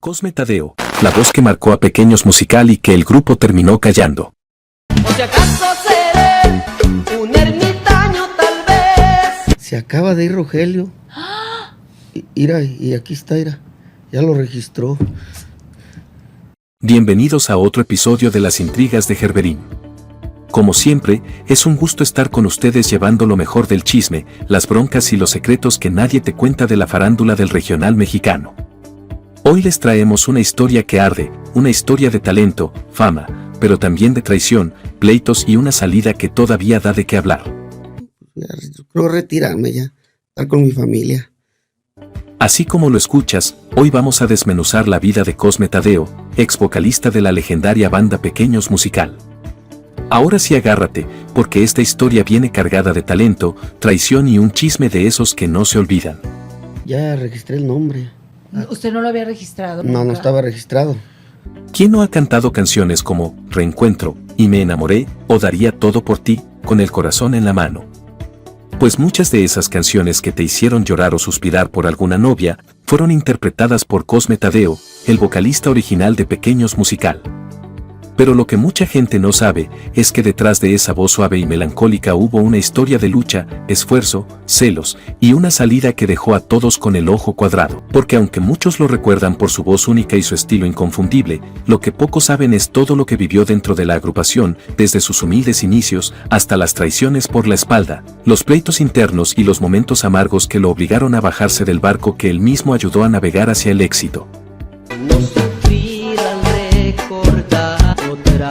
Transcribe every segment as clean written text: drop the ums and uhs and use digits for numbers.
Cosme Tadeo, la voz que marcó a Pequeños Musical y que el grupo terminó callando. O si acaso seré un ermitaño tal vez. Se acaba de ir Rogelio. Mira, y aquí está, mira. Ya lo registró. Bienvenidos a otro episodio de Las Intrigas de Gerberín. Como siempre, es un gusto estar con ustedes llevando lo mejor del chisme, las broncas y los secretos que nadie te cuenta de la farándula del regional mexicano. Hoy les traemos una historia que arde, una historia de talento, fama, pero también de traición, pleitos y una salida que todavía da de qué hablar. Yo creo retirarme ya, estar con mi familia. Así como lo escuchas, hoy vamos a desmenuzar la vida de Cosme Tadeo, ex vocalista de la legendaria banda Pequeños Musical. Ahora sí agárrate, porque esta historia viene cargada de talento, traición y un chisme de esos que no se olvidan. Ya registré el nombre. ¿Usted no lo había registrado? No estaba registrado. ¿Quién no ha cantado canciones como Reencuentro y Me enamoré o Daría todo por ti, con el corazón en la mano? Pues muchas de esas canciones que te hicieron llorar o suspirar por alguna novia fueron interpretadas por Cosme Tadeo, el vocalista original de Pequeños Musical. Pero lo que mucha gente no sabe es que detrás de esa voz suave y melancólica hubo una historia de lucha, esfuerzo, celos y una salida que dejó a todos con el ojo cuadrado. Porque aunque muchos lo recuerdan por su voz única y su estilo inconfundible, lo que pocos saben es todo lo que vivió dentro de la agrupación, desde sus humildes inicios hasta las traiciones por la espalda, los pleitos internos y los momentos amargos que lo obligaron a bajarse del barco que él mismo ayudó a navegar hacia el éxito. No sufrir al recordar otra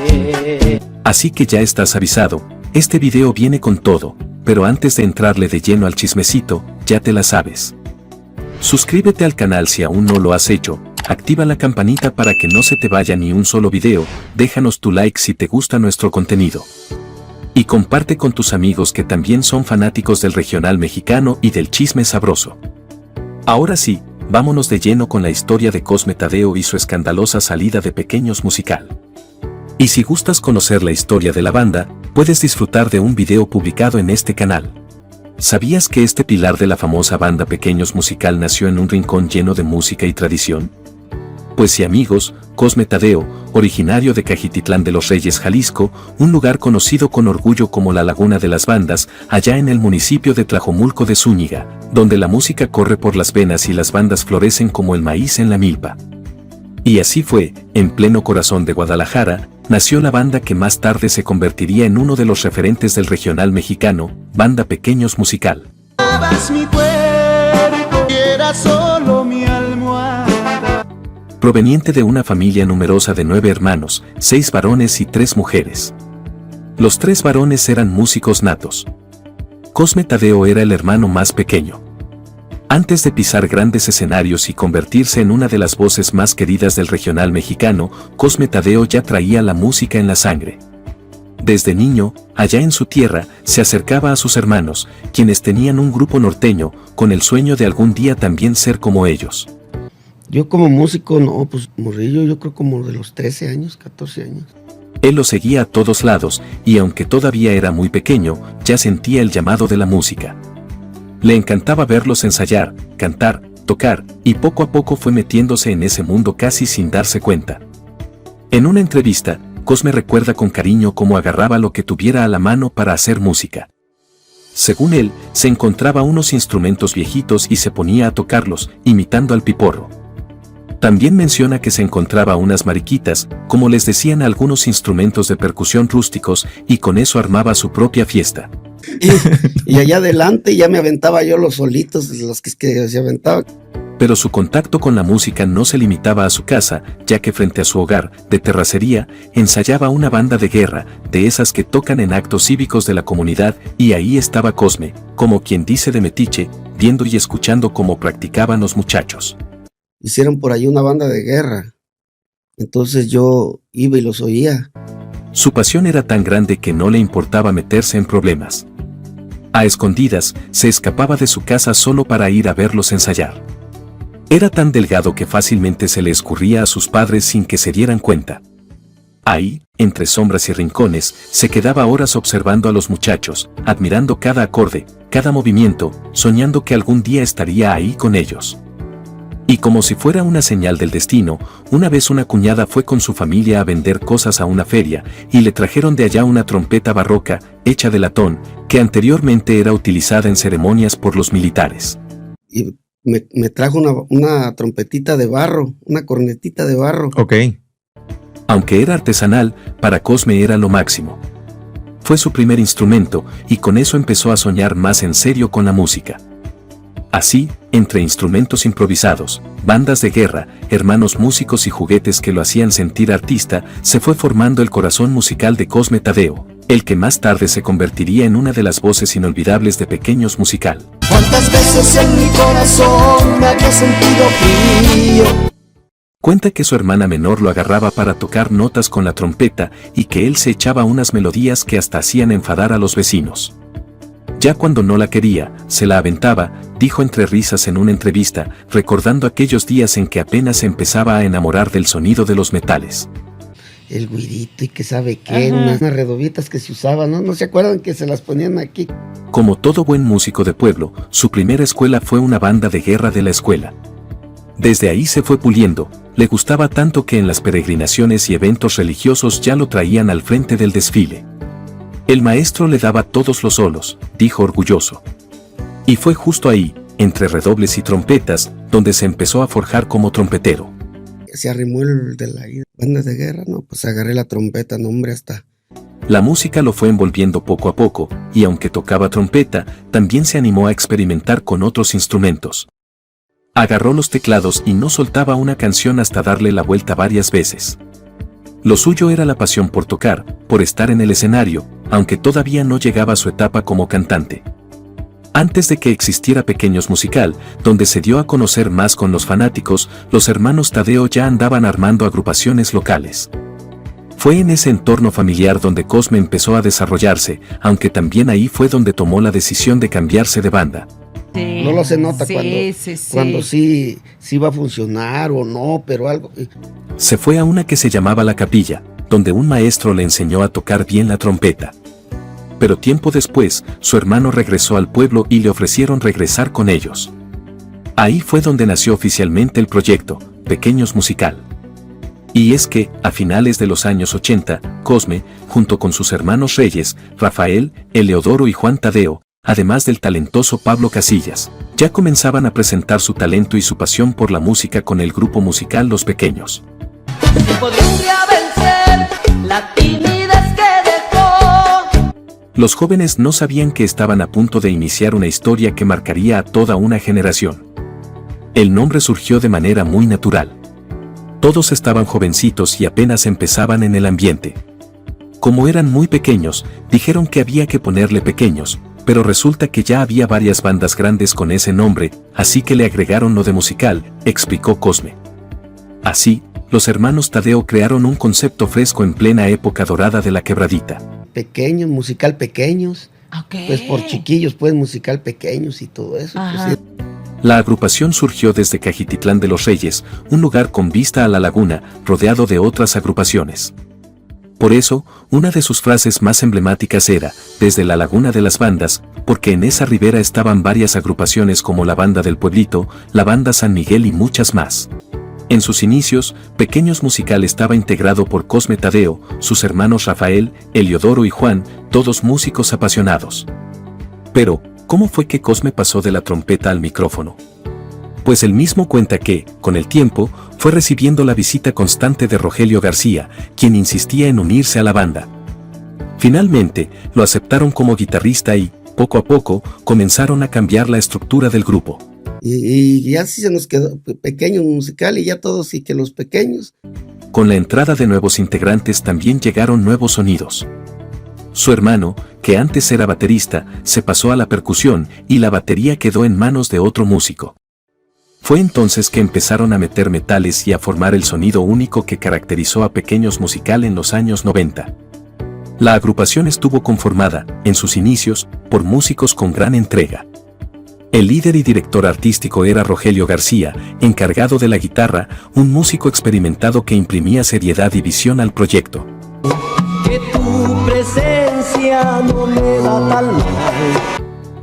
vez. Así que ya estás avisado, este video viene con todo, pero antes de entrarle de lleno al chismecito, ya te la sabes. Suscríbete al canal si aún no lo has hecho, activa la campanita para que no se te vaya ni un solo video, déjanos tu like si te gusta nuestro contenido. Y comparte con tus amigos que también son fanáticos del regional mexicano y del chisme sabroso. Ahora sí, vámonos de lleno con la historia de Cosme Tadeo y su escandalosa salida de Pequeños Musical. Y si gustas conocer la historia de la banda, puedes disfrutar de un video publicado en este canal. ¿Sabías que este pilar de la famosa banda Pequeños Musical nació en un rincón lleno de música y tradición? Pues sí amigos, Cosme Tadeo, originario de Cajititlán de los Reyes, Jalisco, un lugar conocido con orgullo como la Laguna de las Bandas, allá en el municipio de Tlajomulco de Zúñiga, donde la música corre por las venas y las bandas florecen como el maíz en la milpa. Y así fue, en pleno corazón de Guadalajara, nació la banda que más tarde se convertiría en uno de los referentes del regional mexicano, Banda Pequeños Musical. Mi cuerpo, era solo mi almohada. Proveniente de una familia numerosa de 9 hermanos, 6 varones y 3 mujeres. Los 3 varones eran músicos natos. Cosme Tadeo era el hermano más pequeño. Antes de pisar grandes escenarios y convertirse en una de las voces más queridas del regional mexicano, Cosme Tadeo ya traía la música en la sangre. Desde niño, allá en su tierra, se acercaba a sus hermanos, quienes tenían un grupo norteño, con el sueño de algún día también ser como ellos. Yo como músico, no, pues morrillo, yo creo como de los 13 años, 14 años. Él lo seguía a todos lados, y aunque todavía era muy pequeño, ya sentía el llamado de la música. Le encantaba verlos ensayar, cantar, tocar, y poco a poco fue metiéndose en ese mundo casi sin darse cuenta. En una entrevista, Cosme recuerda con cariño cómo agarraba lo que tuviera a la mano para hacer música. Según él, se encontraba unos instrumentos viejitos y se ponía a tocarlos, imitando al piporro. También menciona que se encontraba unas mariquitas, como les decían algunos instrumentos de percusión rústicos, y con eso armaba su propia fiesta. Y allá adelante ya me aventaba yo los solitos, los que se aventaba. Pero su contacto con la música no se limitaba a su casa, ya que frente a su hogar, de terracería, ensayaba una banda de guerra, de esas que tocan en actos cívicos de la comunidad, y ahí estaba Cosme, como quien dice de metiche, viendo y escuchando cómo practicaban los muchachos. Hicieron por ahí una banda de guerra. Entonces yo iba y los oía. Su pasión era tan grande que no le importaba meterse en problemas. A escondidas, se escapaba de su casa solo para ir a verlos ensayar. Era tan delgado que fácilmente se le escurría a sus padres sin que se dieran cuenta. Ahí, entre sombras y rincones, se quedaba horas observando a los muchachos, admirando cada acorde, cada movimiento, soñando que algún día estaría ahí con ellos. Y como si fuera una señal del destino, una vez una cuñada fue con su familia a vender cosas a una feria, y le trajeron de allá una trompeta barroca, hecha de latón, que anteriormente era utilizada en ceremonias por los militares. Y me trajo una trompetita de barro, una cornetita de barro. Ok. Aunque era artesanal, para Cosme era lo máximo. Fue su primer instrumento, y con eso empezó a soñar más en serio con la música. Así, entre instrumentos improvisados, bandas de guerra, hermanos músicos y juguetes que lo hacían sentir artista, se fue formando el corazón musical de Cosme Tadeo, el que más tarde se convertiría en una de las voces inolvidables de Pequeños Musical. ¿Cuántas veces en mi corazón me había sentido frío? Cuenta que su hermana menor lo agarraba para tocar notas con la trompeta y que él se echaba unas melodías que hasta hacían enfadar a los vecinos. Ya cuando no la quería, se la aventaba, dijo entre risas en una entrevista, recordando aquellos días en que apenas se empezaba a enamorar del sonido de los metales. El güirito y que sabe qué, Ajá. unas redobitas que se usaban, ¿no? ¿No se acuerdan que se las ponían aquí? Como todo buen músico de pueblo, su primera escuela fue una banda de guerra de la escuela. Desde ahí se fue puliendo, le gustaba tanto que en las peregrinaciones y eventos religiosos ya lo traían al frente del desfile. El maestro le daba todos los solos, dijo orgulloso. Y fue justo ahí, entre redobles y trompetas, donde se empezó a forjar como trompetero. Se arrimó el de la banda de guerra, ¿no? Pues agarré la trompeta, no hombre, hasta... La música lo fue envolviendo poco a poco, y aunque tocaba trompeta, también se animó a experimentar con otros instrumentos. Agarró los teclados y no soltaba una canción hasta darle la vuelta varias veces. Lo suyo era la pasión por tocar, por estar en el escenario, aunque todavía no llegaba a su etapa como cantante. Antes de que existiera Pequeños Musical, donde se dio a conocer más con los fanáticos, los hermanos Tadeo ya andaban armando agrupaciones locales. Fue en ese entorno familiar donde Cosme empezó a desarrollarse, aunque también ahí fue donde tomó la decisión de cambiarse de banda. Sí. No lo se nota Sí, cuando sí va a funcionar o no, pero algo... Se fue a una que se llamaba La Capilla, donde un maestro le enseñó a tocar bien la trompeta. Pero tiempo después, su hermano regresó al pueblo y le ofrecieron regresar con ellos. Ahí fue donde nació oficialmente el proyecto, Pequeños Musical. Y es que, a finales de los años 80, Cosme, junto con sus hermanos Reyes, Rafael, Eleodoro y Juan Tadeo, además del talentoso Pablo Casillas, ya comenzaban a presentar su talento y su pasión por la música con el grupo musical Los Pequeños. Podría vencer la timidez que dejó. Los jóvenes no sabían que estaban a punto de iniciar una historia que marcaría a toda una generación. El nombre surgió de manera muy natural. Todos estaban jovencitos y apenas empezaban en el ambiente. Como eran muy pequeños, dijeron que había que ponerle Pequeños, pero resulta que ya había varias bandas grandes con ese nombre, así que le agregaron lo de musical, explicó Cosme. Así, los hermanos Tadeo crearon un concepto fresco en plena época dorada de la quebradita. Pequeños, musical pequeños, Ok. pues por chiquillos, pues musical pequeños y todo eso. Ajá. Pues, La agrupación surgió desde Cajititlán de los Reyes, un lugar con vista a la laguna, rodeado de otras agrupaciones. Por eso, una de sus frases más emblemáticas era, desde la Laguna de las Bandas, porque en esa ribera estaban varias agrupaciones como la Banda del Pueblito, la Banda San Miguel y muchas más. En sus inicios, Pequeños Musical estaba integrado por Cosme Tadeo, sus hermanos Rafael, Eleodoro y Juan, todos músicos apasionados. Pero, ¿cómo fue que Cosme pasó de la trompeta al micrófono? Pues él mismo cuenta que, con el tiempo, fue recibiendo la visita constante de Rogelio García, quien insistía en unirse a la banda. Finalmente, lo aceptaron como guitarrista y, poco a poco, comenzaron a cambiar la estructura del grupo. y ya sí se nos quedó Pequeños Musical y ya todos y que los pequeños. Con la entrada de nuevos integrantes también llegaron nuevos sonidos. Su hermano, que antes era baterista, se pasó a la percusión y la batería quedó en manos de otro músico. Fue entonces que empezaron a meter metales y a formar el sonido único que caracterizó a Pequeños Musical en los años 90. La agrupación estuvo conformada, en sus inicios, por músicos con gran entrega. El líder y director artístico era Rogelio García, encargado de la guitarra, un músico experimentado que imprimía seriedad y visión al proyecto. Que tu presencia no me da tal mal.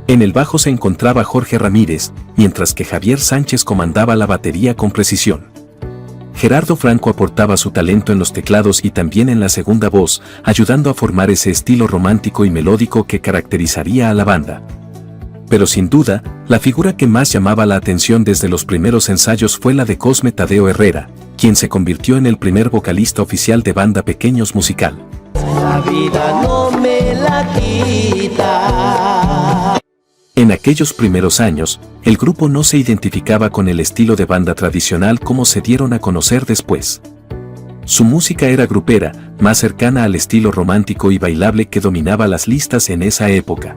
En el bajo se encontraba Jorge Ramírez, mientras que Javier Sánchez comandaba la batería con precisión. Gerardo Franco aportaba su talento en los teclados y también en la segunda voz, ayudando a formar ese estilo romántico y melódico que caracterizaría a la banda. Pero sin duda, la figura que más llamaba la atención desde los primeros ensayos fue la de Cosme Tadeo Herrera, quien se convirtió en el primer vocalista oficial de Banda Pequeños Musical. La vida no me la quita. En aquellos primeros años, el grupo no se identificaba con el estilo de banda tradicional como se dieron a conocer después. Su música era grupera, más cercana al estilo romántico y bailable que dominaba las listas en esa época.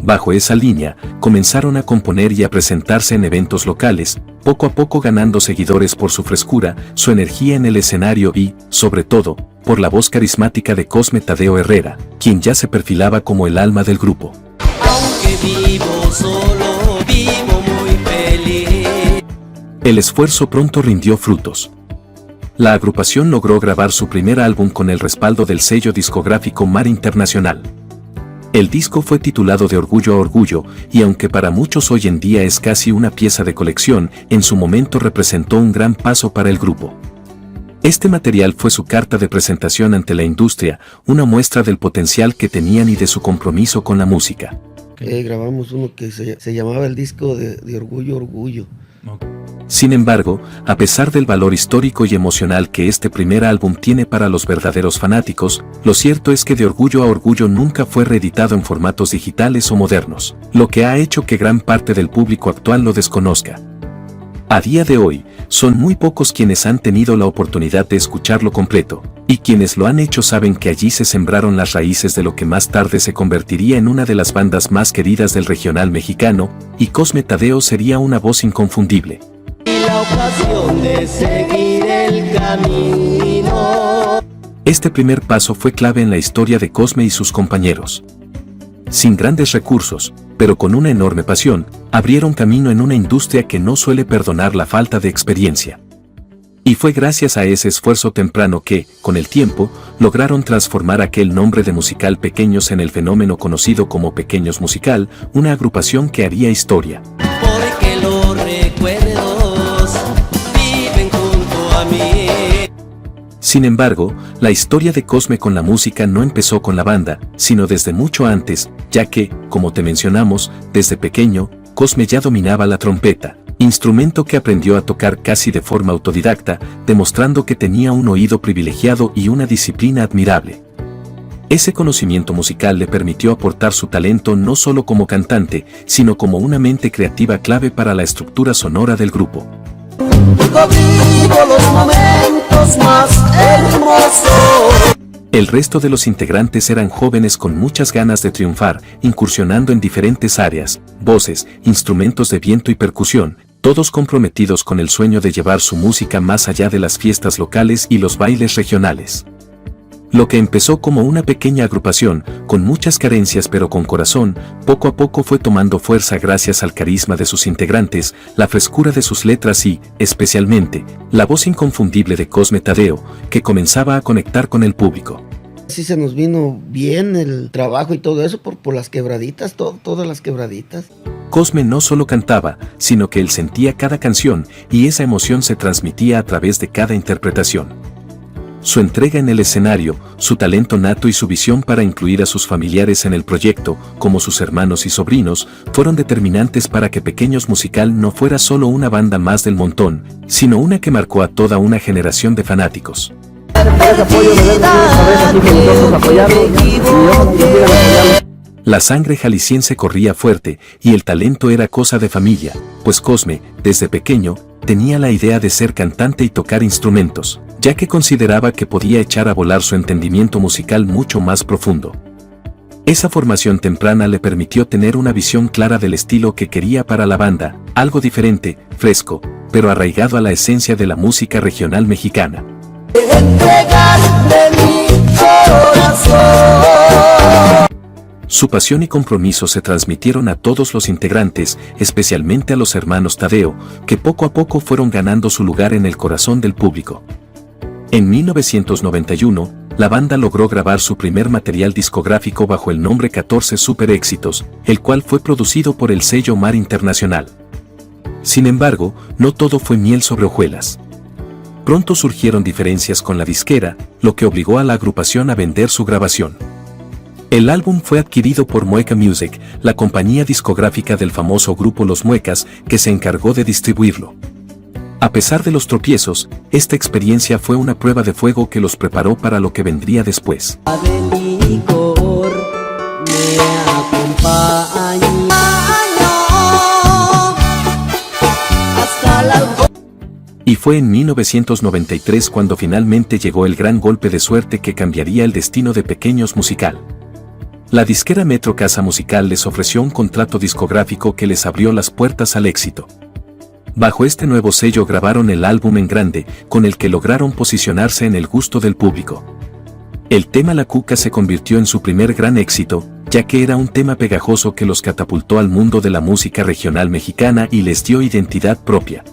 Bajo esa línea, comenzaron a componer y a presentarse en eventos locales, poco a poco ganando seguidores por su frescura, su energía en el escenario y, sobre todo, por la voz carismática de Cosme Tadeo Herrera, quien ya se perfilaba como el alma del grupo. Aunque vivo solo, vivo muy feliz. El esfuerzo pronto rindió frutos. La agrupación logró grabar su primer álbum con el respaldo del sello discográfico Mar Internacional. El disco fue titulado De Orgullo a Orgullo, y aunque para muchos hoy en día es casi una pieza de colección, en su momento representó un gran paso para el grupo. Este material fue su carta de presentación ante la industria, una muestra del potencial que tenían y de su compromiso con la música. Grabamos uno que se llamaba el disco de Orgullo a Orgullo. Sin embargo, a pesar del valor histórico y emocional que este primer álbum tiene para los verdaderos fanáticos, lo cierto es que De Orgullo a Orgullo nunca fue reeditado en formatos digitales o modernos, lo que ha hecho que gran parte del público actual lo desconozca. A día de hoy, son muy pocos quienes han tenido la oportunidad de escucharlo completo, y quienes lo han hecho saben que allí se sembraron las raíces de lo que más tarde se convertiría en una de las bandas más queridas del regional mexicano, y Cosme Tadeo sería una voz inconfundible. La ocasión de seguir el camino. Este primer paso fue clave en la historia de Cosme y sus compañeros. Sin grandes recursos, pero con una enorme pasión, abrieron camino en una industria que no suele perdonar la falta de experiencia. Y fue gracias a ese esfuerzo temprano que, con el tiempo, lograron transformar aquel nombre de Musical Pequeños en el fenómeno conocido como Pequeños Musical, una agrupación que haría historia. Porque los recuerdos viven junto a mí. Sin embargo, la historia de Cosme con la música no empezó con la banda, sino desde mucho antes, ya que, como te mencionamos, desde pequeño, Cosme ya dominaba la trompeta, instrumento que aprendió a tocar casi de forma autodidacta, demostrando que tenía un oído privilegiado y una disciplina admirable. Ese conocimiento musical le permitió aportar su talento no solo como cantante, sino como una mente creativa clave para la estructura sonora del grupo. Vivo los momentos más hermosos. El resto de los integrantes eran jóvenes con muchas ganas de triunfar, incursionando en diferentes áreas, voces, instrumentos de viento y percusión, todos comprometidos con el sueño de llevar su música más allá de las fiestas locales y los bailes regionales. Lo que empezó como una pequeña agrupación, con muchas carencias pero con corazón, poco a poco fue tomando fuerza gracias al carisma de sus integrantes, la frescura de sus letras y, especialmente, la voz inconfundible de Cosme Tadeo, que comenzaba a conectar con el público. Sí se nos vino bien el trabajo y todo eso por las quebraditas, todas las quebraditas. Cosme no solo cantaba, sino que él sentía cada canción, y esa emoción se transmitía a través de cada interpretación. Su entrega en el escenario, su talento nato y su visión para incluir a sus familiares en el proyecto, como sus hermanos y sobrinos, fueron determinantes para que Pequeños Musical no fuera solo una banda más del montón, sino una que marcó a toda una generación de fanáticos. La sangre jalisciense corría fuerte, y el talento era cosa de familia, pues Cosme, desde pequeño, tenía la idea de ser cantante y tocar instrumentos, ya que consideraba que podía echar a volar su entendimiento musical mucho más profundo. Esa formación temprana le permitió tener una visión clara del estilo que quería para la banda, algo diferente, fresco, pero arraigado a la esencia de la música regional mexicana. Entregarle mi corazón. Su pasión y compromiso se transmitieron a todos los integrantes, especialmente a los hermanos Tadeo, que poco a poco fueron ganando su lugar en el corazón del público. En 1991, la banda logró grabar su primer material discográfico bajo el nombre 14 Super Éxitos, el cual fue producido por el sello Mar Internacional. Sin embargo, no todo fue miel sobre hojuelas. Pronto surgieron diferencias con la disquera, lo que obligó a la agrupación a vender su grabación. El álbum fue adquirido por Mueca Music, la compañía discográfica del famoso grupo Los Muecas, que se encargó de distribuirlo. A pesar de los tropiezos, esta experiencia fue una prueba de fuego que los preparó para lo que vendría después. De licor me acompaña hasta la... Y fue en 1993 cuando finalmente llegó el gran golpe de suerte que cambiaría el destino de Pequeños Musical. La disquera Metro Casa Musical les ofreció un contrato discográfico que les abrió las puertas al éxito. Bajo este nuevo sello grabaron el álbum en grande, con el que lograron posicionarse en el gusto del público. El tema La Cuca se convirtió en su primer gran éxito, ya que era un tema pegajoso que los catapultó al mundo de la música regional mexicana y les dio identidad propia.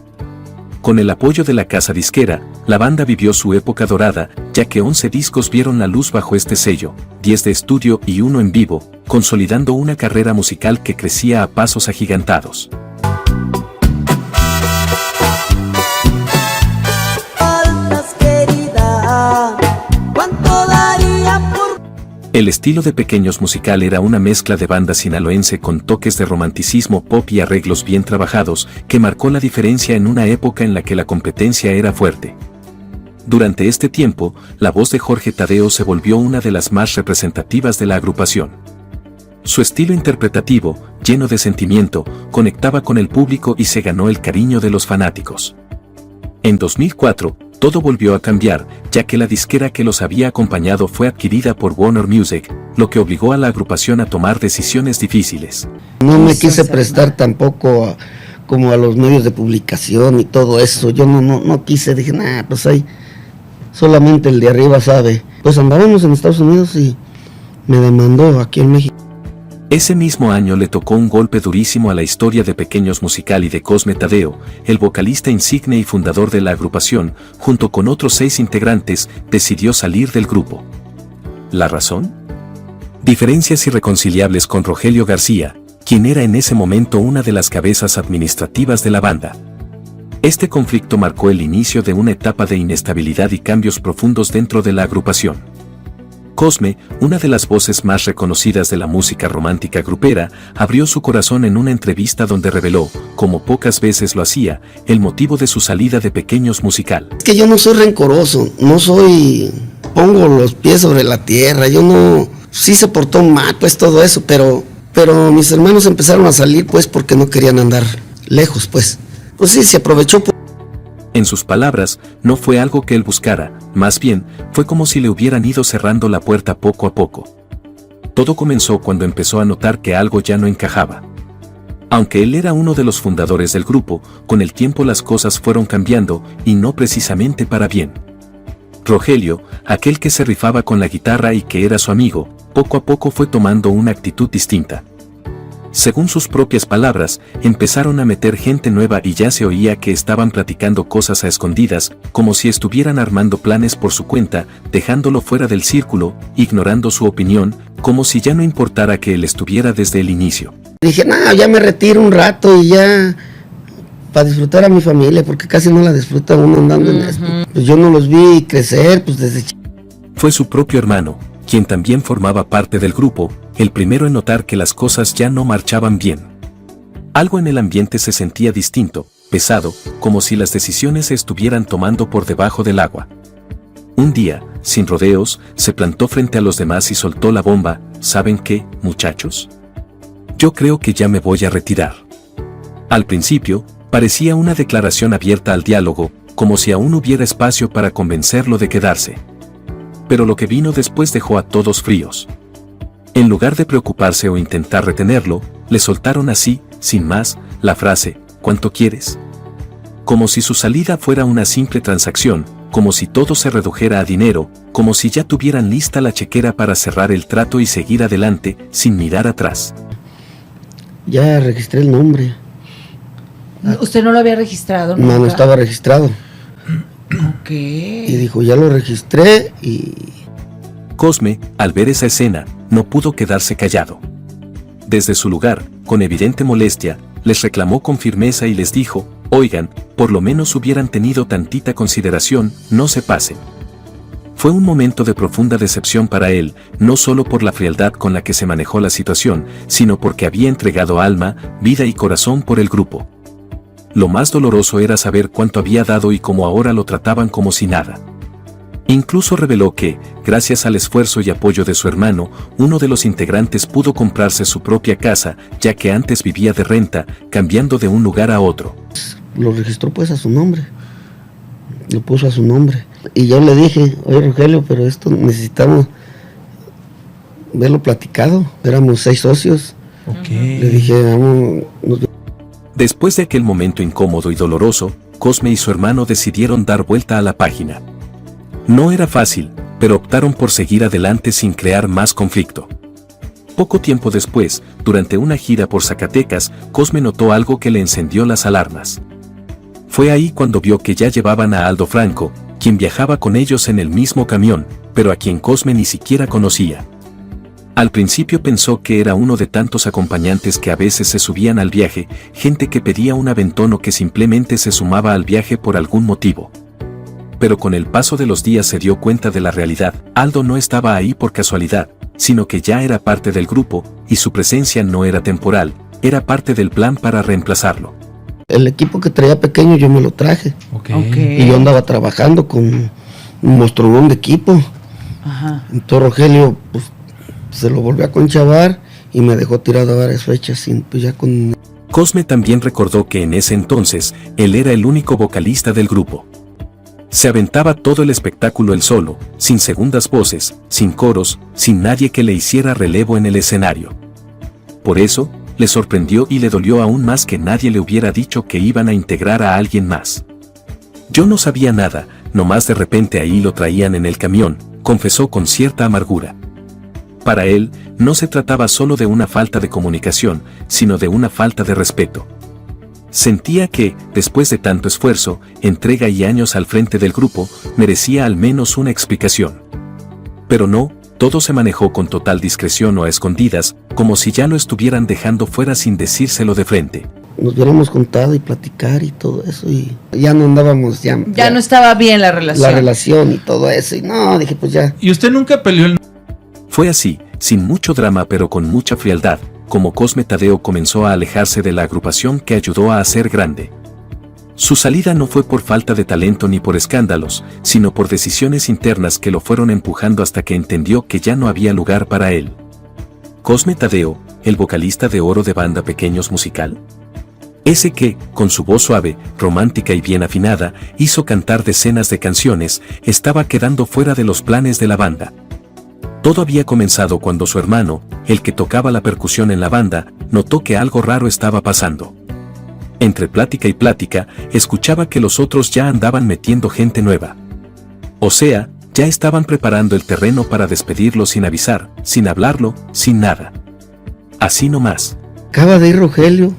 Con el apoyo de la casa disquera, la banda vivió su época dorada, ya que 11 discos vieron la luz bajo este sello, 10 de estudio y 1 en vivo, consolidando una carrera musical que crecía a pasos agigantados. El estilo de Pequeños Musical era una mezcla de banda sinaloense con toques de romanticismo pop y arreglos bien trabajados, que marcó la diferencia en una época en la que la competencia era fuerte. Durante este tiempo, la voz de Jorge Tadeo se volvió una de las más representativas de la agrupación. Su estilo interpretativo, lleno de sentimiento, conectaba con el público y se ganó el cariño de los fanáticos. En 2004, todo volvió a cambiar, ya que la disquera que los había acompañado fue adquirida por Warner Music, lo que obligó a la agrupación a tomar decisiones difíciles. No me quise prestar tampoco como a los medios de publicación y todo eso. Yo no quise, dije, pues ahí solamente el de arriba sabe. Pues andábamos en Estados Unidos y me demandó aquí en México. Ese mismo año le tocó un golpe durísimo a la historia de Pequeños Musical y de Cosme Tadeo, el vocalista insigne y fundador de la agrupación, junto con otros 6 integrantes, decidió salir del grupo. ¿La razón? Diferencias irreconciliables con Rogelio García, quien era en ese momento una de las cabezas administrativas de la banda. Este conflicto marcó el inicio de una etapa de inestabilidad y cambios profundos dentro de la agrupación. Cosme, una de las voces más reconocidas de la música romántica grupera, abrió su corazón en una entrevista donde reveló, como pocas veces lo hacía, el motivo de su salida de Pequeños Musical. Es que yo no soy rencoroso, pongo los pies sobre la tierra, sí se portó mal, pues todo eso, pero mis hermanos empezaron a salir, pues porque no querían andar lejos, pues sí, se aprovechó. En sus palabras, no fue algo que él buscara, más bien, fue como si le hubieran ido cerrando la puerta poco a poco. Todo comenzó cuando empezó a notar que algo ya no encajaba. Aunque él era uno de los fundadores del grupo, con el tiempo las cosas fueron cambiando, y no precisamente para bien. Rogelio, aquel que se rifaba con la guitarra y que era su amigo, poco a poco fue tomando una actitud distinta. Según sus propias palabras, empezaron a meter gente nueva y ya se oía que estaban platicando cosas a escondidas, como si estuvieran armando planes por su cuenta, dejándolo fuera del círculo, ignorando su opinión, como si ya no importara que él estuviera desde el inicio. Dije, ya me retiro un rato y ya, para disfrutar a mi familia, porque casi no la disfruta uno andando en esto. Pues yo no los vi crecer, pues desde chico. Fue su propio hermano, quien también formaba parte del grupo, el primero en notar que las cosas ya no marchaban bien. Algo en el ambiente se sentía distinto, pesado, como si las decisiones se estuvieran tomando por debajo del agua. Un día, sin rodeos, se plantó frente a los demás y soltó la bomba. ¿Saben qué, muchachos? Yo creo que ya me voy a retirar. Al principio, parecía una declaración abierta al diálogo, como si aún hubiera espacio para convencerlo de quedarse. Pero lo que vino después dejó a todos fríos. En lugar de preocuparse o intentar retenerlo, le soltaron así, sin más, la frase, ¿cuánto quieres? Como si su salida fuera una simple transacción, como si todo se redujera a dinero, como si ya tuvieran lista la chequera para cerrar el trato y seguir adelante, sin mirar atrás. Ya registré el nombre. ¿Usted no lo había registrado? No estaba registrado. Ok. Y dijo, ya lo registré y Cosme, al ver esa escena, no pudo quedarse callado. Desde su lugar, con evidente molestia, les reclamó con firmeza y les dijo: oigan, por lo menos hubieran tenido tantita consideración, no se pasen. Fue un momento de profunda decepción para él, no solo por la frialdad con la que se manejó la situación, sino porque había entregado alma, vida y corazón por el grupo. Lo más doloroso era saber cuánto había dado y cómo ahora lo trataban como si nada. Incluso reveló que, gracias al esfuerzo y apoyo de su hermano, uno de los integrantes pudo comprarse su propia casa, ya que antes vivía de renta, cambiando de un lugar a otro. Lo registró pues a su nombre, lo puso a su nombre. Y yo le dije: oye Rogelio, pero esto necesitamos verlo platicado. Éramos 6 socios. Okay. Le dije: vamos. Después de aquel momento incómodo y doloroso, Cosme y su hermano decidieron dar vuelta a la página. No era fácil, pero optaron por seguir adelante sin crear más conflicto. Poco tiempo después, durante una gira por Zacatecas, Cosme notó algo que le encendió las alarmas. Fue ahí cuando vio que ya llevaban a Aldo Franco, quien viajaba con ellos en el mismo camión, pero a quien Cosme ni siquiera conocía. Al principio pensó que era uno de tantos acompañantes que a veces se subían al viaje, gente que pedía un aventón o que simplemente se sumaba al viaje por algún motivo. Pero con el paso de los días se dio cuenta de la realidad: Aldo no estaba ahí por casualidad, sino que ya era parte del grupo, y su presencia no era temporal, era parte del plan para reemplazarlo. El equipo que traía pequeño yo me lo traje. Okay. Y yo andaba trabajando con un monstruón de equipo. Ajá. Entonces Rogelio pues, se lo volvió a conchavar y me dejó tirado a varias fechas sin, pues, ya con... Cosme también recordó que en ese entonces, él era el único vocalista del grupo. Se aventaba todo el espectáculo él solo, sin segundas voces, sin coros, sin nadie que le hiciera relevo en el escenario. Por eso, le sorprendió y le dolió aún más que nadie le hubiera dicho que iban a integrar a alguien más. Yo no sabía nada, nomás de repente ahí lo traían en el camión, confesó con cierta amargura. Para él, no se trataba solo de una falta de comunicación, sino de una falta de respeto. Sentía que, después de tanto esfuerzo, entrega y años al frente del grupo, merecía al menos una explicación. Pero no, todo se manejó con total discreción o a escondidas, como si ya lo estuvieran dejando fuera sin decírselo de frente. Nos hubiéramos juntado y platicar y todo eso, y ya no andábamos, Ya no estaba bien la relación. La relación y todo eso, y no, dije pues ya. ¿Y usted nunca peleó el... Fue así, sin mucho drama pero con mucha frialdad, como Cosme Tadeo comenzó a alejarse de la agrupación que ayudó a hacer grande. Su salida no fue por falta de talento ni por escándalos, sino por decisiones internas que lo fueron empujando hasta que entendió que ya no había lugar para él. Cosme Tadeo, el vocalista de oro de Banda Pequeños Musical. Ese que, con su voz suave, romántica y bien afinada, hizo cantar decenas de canciones, estaba quedando fuera de los planes de la banda. Todo había comenzado cuando su hermano, el que tocaba la percusión en la banda, notó que algo raro estaba pasando. Entre plática y plática, escuchaba que los otros ya andaban metiendo gente nueva. O sea, ya estaban preparando el terreno para despedirlo sin avisar, sin hablarlo, sin nada. Así nomás. Acaba de ir Rogelio.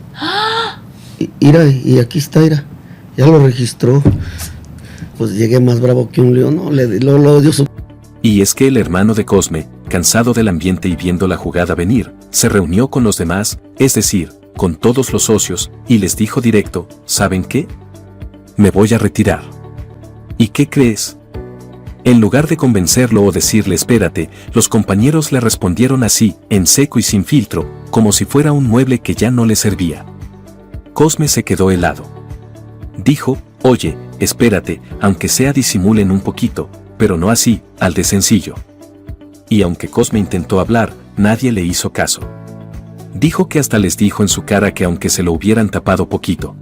Y aquí está, ya lo registró. Pues llegué más bravo que un león, ¿no? Lo dio su... Y es que el hermano de Cosme, cansado del ambiente y viendo la jugada venir, se reunió con los demás, es decir, con todos los socios, y les dijo directo: ¿saben qué? Me voy a retirar. ¿Y qué crees? En lugar de convencerlo o decirle espérate, los compañeros le respondieron así, en seco y sin filtro, como si fuera un mueble que ya no le servía. Cosme se quedó helado. Dijo: oye, espérate, aunque sea disimulen un poquito, pero no así, al de sencillo. Y aunque Cosme intentó hablar, nadie le hizo caso. Dijo que hasta les dijo en su cara que aunque se lo hubieran tapado poquito.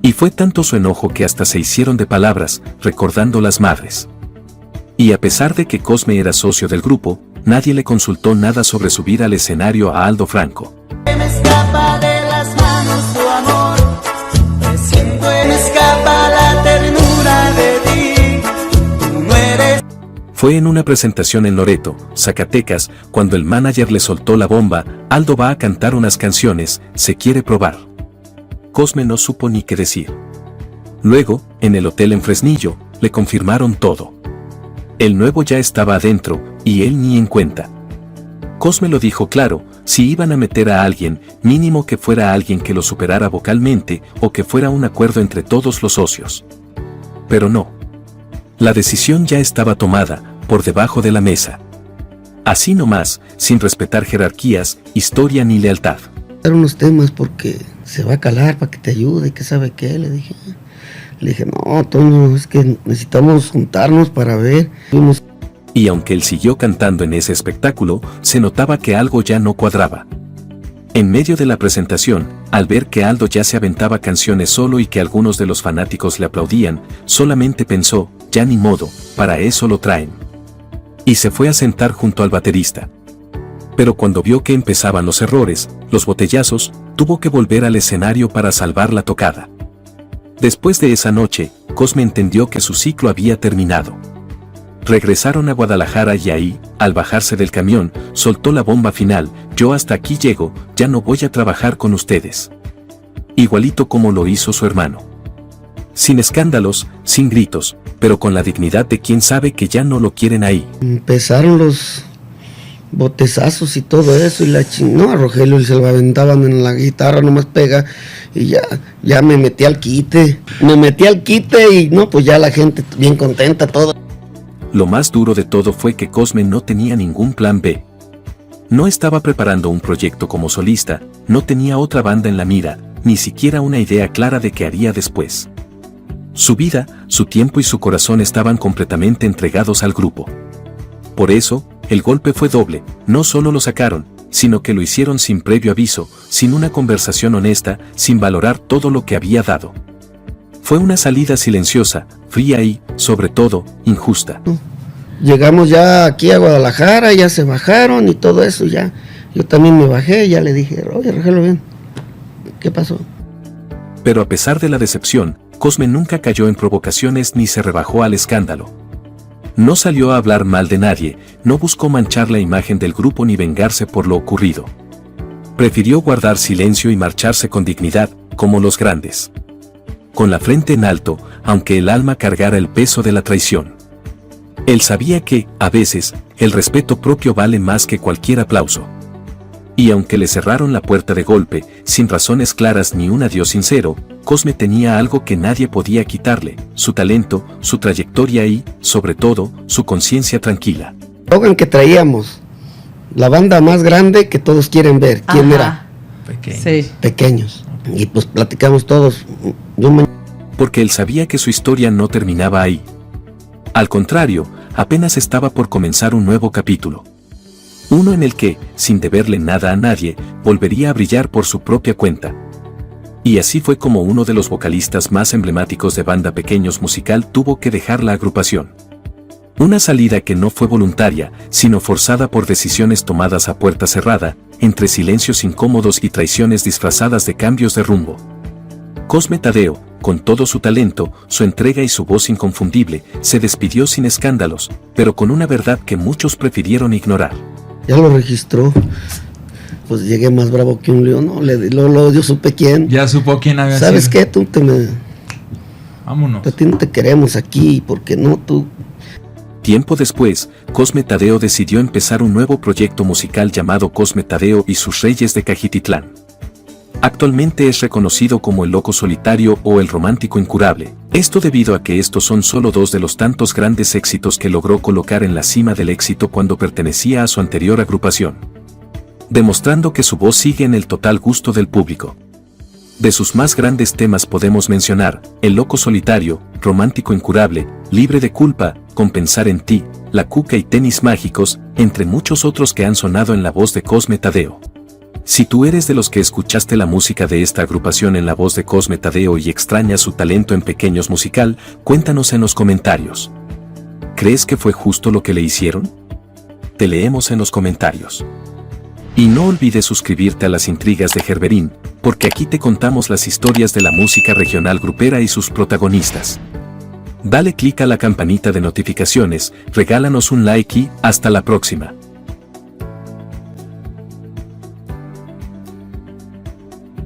Y fue tanto su enojo que hasta se hicieron de palabras, recordando las madres. Y a pesar de que Cosme era socio del grupo, nadie le consultó nada sobre subir al escenario a Aldo Franco. Me escapa de las manos tu amor, me siento me escapa la ternura de ti, tú no eres... Fue en una presentación en Loreto, Zacatecas, cuando el manager le soltó la bomba: Aldo va a cantar unas canciones, se quiere probar. Cosme no supo ni qué decir. Luego, en el hotel en Fresnillo, le confirmaron todo. El nuevo ya estaba adentro, y él ni en cuenta. Cosme lo dijo claro, si iban a meter a alguien, mínimo que fuera alguien que lo superara vocalmente o que fuera un acuerdo entre todos los socios. Pero no. La decisión ya estaba tomada, por debajo de la mesa. Así nomás, sin respetar jerarquías, historia ni lealtad. Eran unos temas porque se va a calar para que te ayude, que sabe qué, le dije. Le dije, no, Toño, es que necesitamos juntarnos para ver. Fuimos. Y aunque él siguió cantando en ese espectáculo, se notaba que algo ya no cuadraba. En medio de la presentación, al ver que Aldo ya se aventaba canciones solo y que algunos de los fanáticos le aplaudían, solamente pensó, ya ni modo, para eso lo traen. Y se fue a sentar junto al baterista. Pero cuando vio que empezaban los errores, los botellazos, tuvo que volver al escenario para salvar la tocada. Después de esa noche, Cosme entendió que su ciclo había terminado. Regresaron a Guadalajara y ahí, al bajarse del camión, soltó la bomba final, yo hasta aquí llego, ya no voy a trabajar con ustedes. Igualito como lo hizo su hermano. Sin escándalos, sin gritos, pero con la dignidad de quien sabe que ya no lo quieren ahí. Empezaron los botezazos y todo eso, y no, a Rogelio se lo aventaban en la guitarra, nomás pega, y ya me metí al quite. Y no, pues ya la gente bien contenta, todo. Lo más duro de todo fue que Cosme no tenía ningún plan B. No estaba preparando un proyecto como solista, no tenía otra banda en la mira, ni siquiera una idea clara de qué haría después. Su vida, su tiempo y su corazón estaban completamente entregados al grupo. Por eso, el golpe fue doble, no solo lo sacaron, sino que lo hicieron sin previo aviso, sin una conversación honesta, sin valorar todo lo que había dado. Fue una salida silenciosa, fría y, sobre todo, injusta. Llegamos ya aquí a Guadalajara, ya se bajaron y todo eso, ya. Yo también me bajé, ya le dije, oye, Rogelio, bien, ¿qué pasó? Pero a pesar de la decepción, Cosme nunca cayó en provocaciones ni se rebajó al escándalo. No salió a hablar mal de nadie, no buscó manchar la imagen del grupo ni vengarse por lo ocurrido. Prefirió guardar silencio y marcharse con dignidad, como los grandes. Con la frente en alto, aunque el alma cargara el peso de la traición. Él sabía que, a veces, el respeto propio vale más que cualquier aplauso. Y aunque le cerraron la puerta de golpe, sin razones claras ni un adiós sincero, Cosme tenía algo que nadie podía quitarle, su talento, su trayectoria y, sobre todo, su conciencia tranquila. Logan que traíamos, la banda más grande que todos quieren ver, ¿quién Ajá. era? Pequeño. Sí. Pequeños. Y pues platicamos todos. Porque él sabía que su historia no terminaba ahí. Al contrario, apenas estaba por comenzar un nuevo capítulo. Uno en el que, sin deberle nada a nadie, volvería a brillar por su propia cuenta. Y así fue como uno de los vocalistas más emblemáticos de Banda Pequeños Musical tuvo que dejar la agrupación. Una salida que no fue voluntaria, sino forzada por decisiones tomadas a puerta cerrada, entre silencios incómodos y traiciones disfrazadas de cambios de rumbo. Cosme Tadeo, con todo su talento, su entrega y su voz inconfundible, se despidió sin escándalos, pero con una verdad que muchos prefirieron ignorar. Ya lo registró. Pues llegué más bravo que un león, ¿no? Yo supe quién. Ya supo quién había ¿Sabes sido. qué? Tú Vámonos. a ti no te queremos aquí, porque no tú. Tiempo después, Cosme Tadeo decidió empezar un nuevo proyecto musical llamado Cosme Tadeo y sus Reyes de Cajititlán. Actualmente es reconocido como el Loco Solitario o el Romántico Incurable. Esto debido a que estos son solo dos de los tantos grandes éxitos que logró colocar en la cima del éxito cuando pertenecía a su anterior agrupación. Demostrando que su voz sigue en el total gusto del público. De sus más grandes temas podemos mencionar El Loco Solitario, Romántico Incurable, Libre de Culpa, Con Pensar en Ti, La Cuca y Tenis Mágicos, entre muchos otros que han sonado en la voz de Cosme Tadeo. Si tú eres de los que escuchaste la música de esta agrupación en la voz de Cosme Tadeo y extrañas su talento en Pequeños Musical, cuéntanos en los comentarios. ¿Crees que fue justo lo que le hicieron? Te leemos en los comentarios. Y no olvides suscribirte a Las Intrigas de Gerberín, porque aquí te contamos las historias de la música regional grupera y sus protagonistas. Dale clic a la campanita de notificaciones, regálanos un like y hasta la próxima.